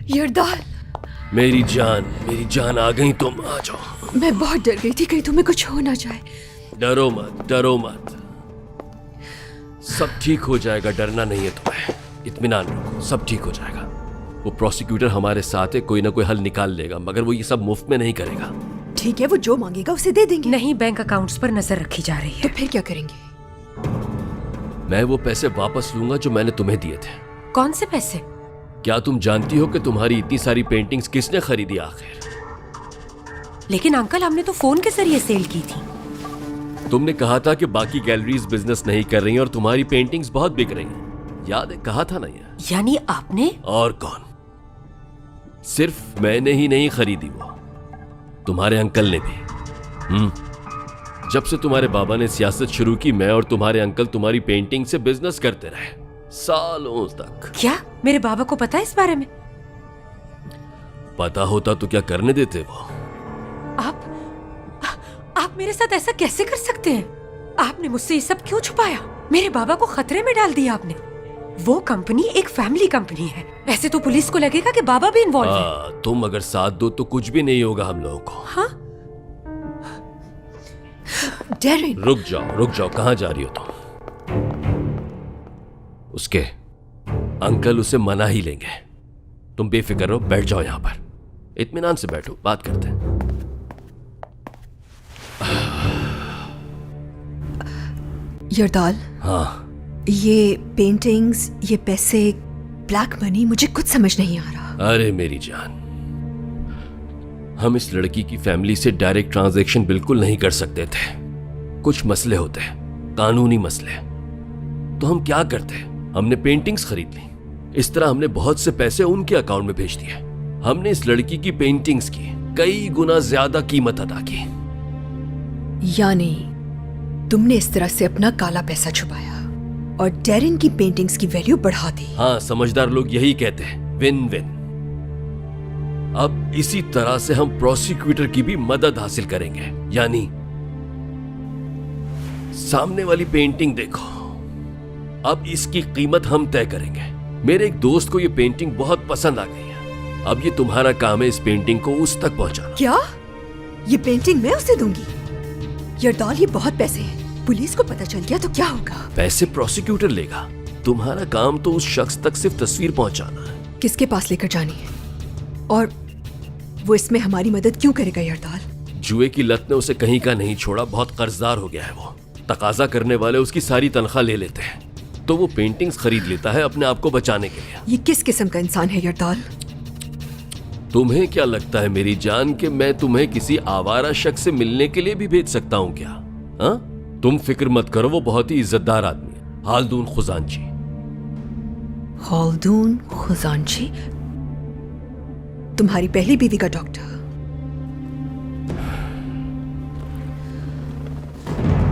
यरदाल, मेरी जान आ गई, तुम आ जाओ। मैं बहुत डर गई थी कहीं तुम्हें कुछ हो ना जाए। डरो मत। सब ठीक हो जाएगा, डरना नहीं है तुम्हें। इत्मीनान रखो, सब ठीक हो जाएगा। वो प्रोसिक्यूटर हमारे साथ है, कोई ना कोई हल निकाल लेगा, मगर वो ये सब मुफ्त में नहीं करेगा। ठीक है, वो जो मांगेगा उसे दे देंगे। नहीं, बैंक अकाउंट्स पर नजर रखी जा रही है। तो फिर क्या करेंगे? मैं वो पैसे वापस लूंगा जो मैंने तुम्हें दिए थे। कौन से पैसे? क्या तुम जानती हो कि तुम्हारी इतनी सारी पेंटिंग्स किसने खरीदी आखिर? लेकिन अंकल, हमने तो फोन के जरिए सेल की थी। तुमने कहा था कि बाकी गैलरीज बिजनेस नहीं कर रही और तुम्हारी पेंटिंग्स बहुत बिक रही हैं। याद है, कहा था ना यार। यानी आपने? और कौन? सिर्फ मैंने ही नहीं खरीदी, वो तुम्हारे अंकल ने भी। जब से तुम्हारे बाबा ने सियासत शुरू की, मैं और तुम्हारे अंकल तुम्हारी पेंटिंग से बिजनेस करते रहे सालों तक। क्या मेरे बाबा को पता है इस बारे में? पता होता तो क्या करने देते वो? आप मेरे साथ ऐसा कैसे कर सकते हैं? आपने मुझसे ये सब क्यों छुपाया? मेरे बाबा को खतरे में डाल दिया आपने। वो कंपनी एक फैमिली कंपनी है। ऐसे तो पुलिस को लगेगा कि बाबा भी इन्वॉल्व है। तुम अगर साथ दो तो कुछ भी नहीं होगा हम लोगों को। हाँ? डेरिन, रुक जाओ, कहां जा रही हो तुम? उसके अंकल उसे मना ही लेंगे। तुम बेफिक्र रहो, बैठ जाओ यहां पर। इत्मीनान से बैठो, बात करते हैं। यरदाल, हाँ, ये पेंटिंग्स, ये पैसे, ब्लैक मनी, मुझे कुछ समझ नहीं आ रहा। अरे मेरी जान, हम इस लड़की की फैमिली से डायरेक्ट ट्रांजैक्शन बिल्कुल नहीं कर सकते थे। कुछ मसले होते हैं, कानूनी मसले। तो हम क्या करते? हमने पेंटिंग्स खरीद ली। इस तरह हमने बहुत से पैसे उनके अकाउंट में भेज दिए। हमने इस लड़की की पेंटिंग्स की कई गुना ज्यादा कीमत अदा की। यानी तुमने इस तरह से अपना काला पैसा छुपाया और डेरिन की पेंटिंग्स की वैल्यू बढ़ा दी। हाँ, समझदार लोग यही कहते हैं, विन विन। अब इसी तरह से हम प्रोसिक्यूटर की भी मदद हासिल करेंगे। यानी सामने वाली पेंटिंग देखो, अब इसकी कीमत हम तय करेंगे। मेरे एक दोस्त को ये पेंटिंग बहुत पसंद आ गई है। अब ये तुम्हारा काम है इस पेंटिंग को उस तक पहुंचाना। क्या? ये पेंटिंग मैं उसे दूंगी? यरदाल, ये बहुत पैसे हैं। पुलिस को पता चल गया तो क्या होगा? पैसे प्रोसिक्यूटर लेगा। तुम्हारा काम तो उस शख्स तक सिर्फ तस्वीर पहुंचाना है। किसके पास लेकर जानी है? और वो इसमें हमारी मदद क्यों करेगा यरदाल? जुए की लत ने उसे कहीं का नहीं छोड़ा। बहुत कर्जदार हो गया है वो। तकाजा करने वाले उसकी सारी तनख्वाह ले लेते हैं, तो वो पेंटिंग्स खरीद लेता है अपने आप को बचाने के लिए। ये किस किस्म का इंसान है यरदाल? तुम्हें क्या लगता है मेरी जान कि मैं तुम्हें किसी आवारा शख्स से मिलने के लिए भी भेज सकता हूं क्या? हाँ, तुम फिक्र मत करो, वो बहुत ही इज्जतदार आदमी है, हालदून खुजानची। हालदून खुजानची? तुम्हारी पहली बीवी का डॉक्टर?